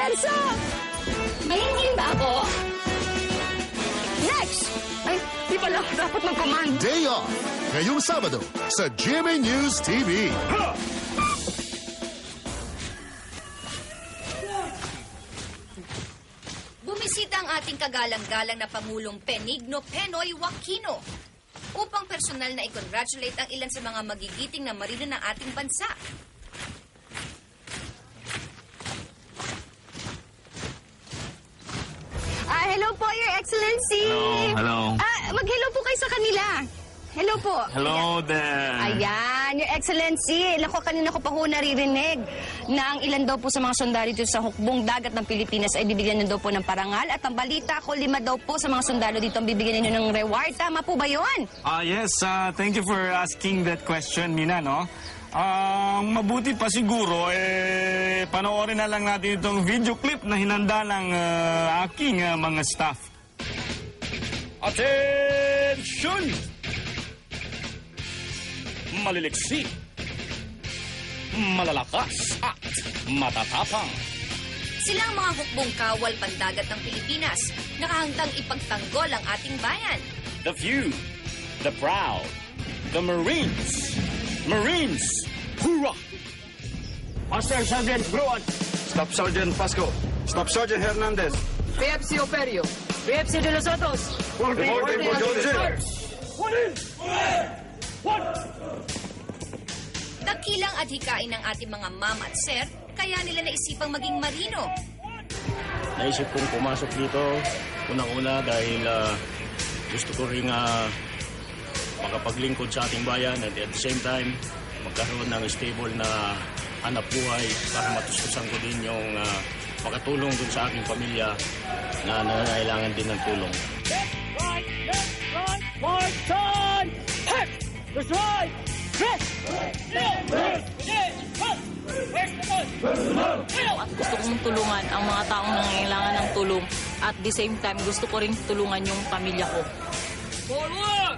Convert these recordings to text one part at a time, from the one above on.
Elsa! Mahingin ba ako? Next! Ay, di pala dapat mag-command. Day Off, ngayong Sabado sa GMA News TV. Bumisita ang ating kagalang-galang na Pangulong Benigno Penoy Aquino upang personal na i-congratulate ang ilan sa mga magigiting na marino ng ating bansa. Hello po, Your Excellency. Hello. Mag-hello po kayo sa kanila. Hello po. Hello there. Ayan, Your Excellency. Naku, kanina ko pa ho naririnig na ang ilan daw po sa mga sundalo dito sa hukbong dagat ng Pilipinas ay bibigyan nyo daw po ng parangal. At ang balita ko, 5 daw po sa mga sundalo dito ang bibigyan ninyo ng reward. Tama po ba yun? Yes, thank you for asking that question, Nina, no? Mabuti pa siguro, panoorin na lang natin itong video clip na hinanda ng aking mga staff. Attention! Maliliksi, malalakas at matatapang. Sila ang mga hukbong kawal pandagat ng Pilipinas, nakahandang ipagtanggol ang ating bayan. The few, the proud, the Marines. Marines! Hoorah! Master Sergeant Bruan. Staff Sergeant Pasco. Staff Sergeant Hernandez. PFC Operio. PFC De Los Santos. Reporting for Johnson. Dakilang adhikain ng ating mga ma'am at sir, kaya nila naisipang maging marino. Naisip kong pumasok dito, unang-una dahil gusto ko rin makapaglingkod sa ating bayan at at the same time, magkaroon ng stable na hanap buhay para matustusan ko din yung makatulong dun sa aking pamilya na nangangailangan din ng tulong. Left, right, march on! Left, that's right! At gusto kong tulungan ang mga taong nangangailangan ng tulong at the same time gusto ko rin tulungan yung pamilya ko. Forward!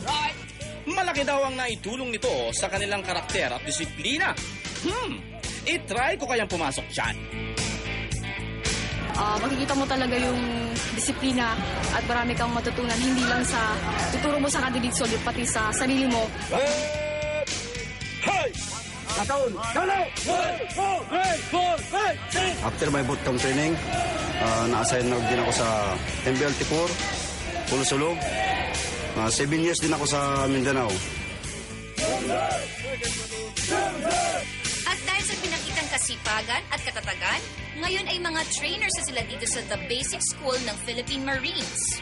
Right! Malaki daw ang naitulong nito sa kanilang karakter at disiplina. I-try ko kayang pumasok dyan. Makikita mo talaga yung disiplina at marami kang matutunan hindi lang sa tuturo mo sa candidate soldier pati sa sarili mo. Hey! After my bootcamp training, na-assign na din ako sa MBLT4, Pulusulog. 7 years din ako sa Mindanao. At dahil sa pinakitang kasipagan at katatagan, ngayon ay mga trainers na sila dito sa The Basic School ng Philippine Marines.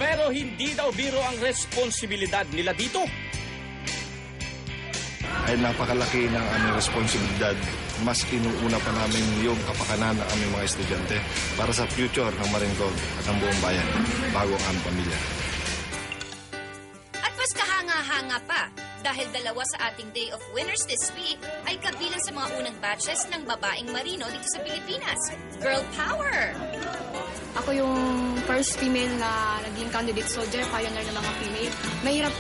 Pero hindi daw biro ang responsibilidad nila dito. Ay napakalaki ng aming responsibilidad. Mas inuuna pa namin yung kapakanan ng aming mga estudyante para sa future ng Marine Corps at ang buong bayan bago ang aming pamilya. At mas kahanga-hanga pa dahil dalawa sa ating Day of Winners this week ay kabilang sa mga unang batches ng babaeng marino dito sa Pilipinas. Girl power! Ako yung first female na naging candidate soldier, pioneer ng mga female. Mahirap,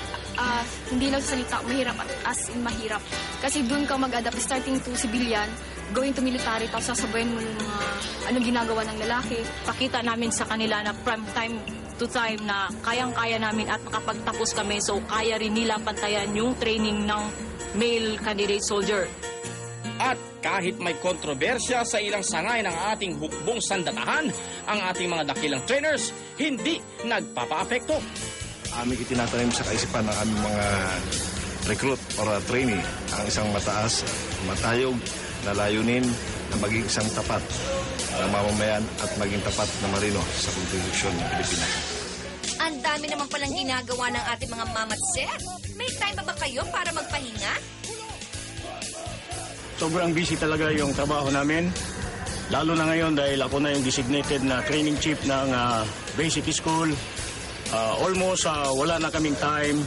hindi lang sa salita, mahirap as in mahirap. Kasi doon ka mag-adapt, starting to civilian, going to military, tapos sasabayin mo yung mga anong ginagawa ng lalaki. Pakita namin sa kanila na from time to time na kayang-kaya namin at makapagtapos kami, so kaya rin nila pantayan yung training ng male candidate soldier. At kahit may kontrobersya sa ilang sangay ng ating hukbong sandatahan, ang ating mga dakilang trainers hindi nagpapaapekto. Aming itinatanim sa kaisipan ng aming mga recruit or trainee ang isang mataas, matayog na layunin na maging isang tapat na mamamayan at maging tapat na marino sa konstitusyon ng Pilipinas. Ang dami naman palang ginagawa ng ating mga mama't sir. May time pa ba kayo para magpahinga? Sobrang busy talaga yung trabaho namin. Lalo na ngayon dahil ako na yung designated na training chief ng basic school. Almost wala na kaming time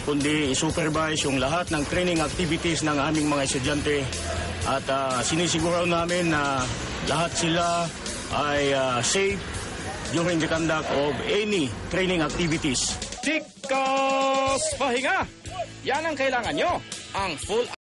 kundi i-supervise yung lahat ng training activities ng aming mga estudyante. At sinisiguro namin na lahat sila ay safe during the conduct of any training activities. Tikas pahinga! Yan ang kailangan nyo. Ang full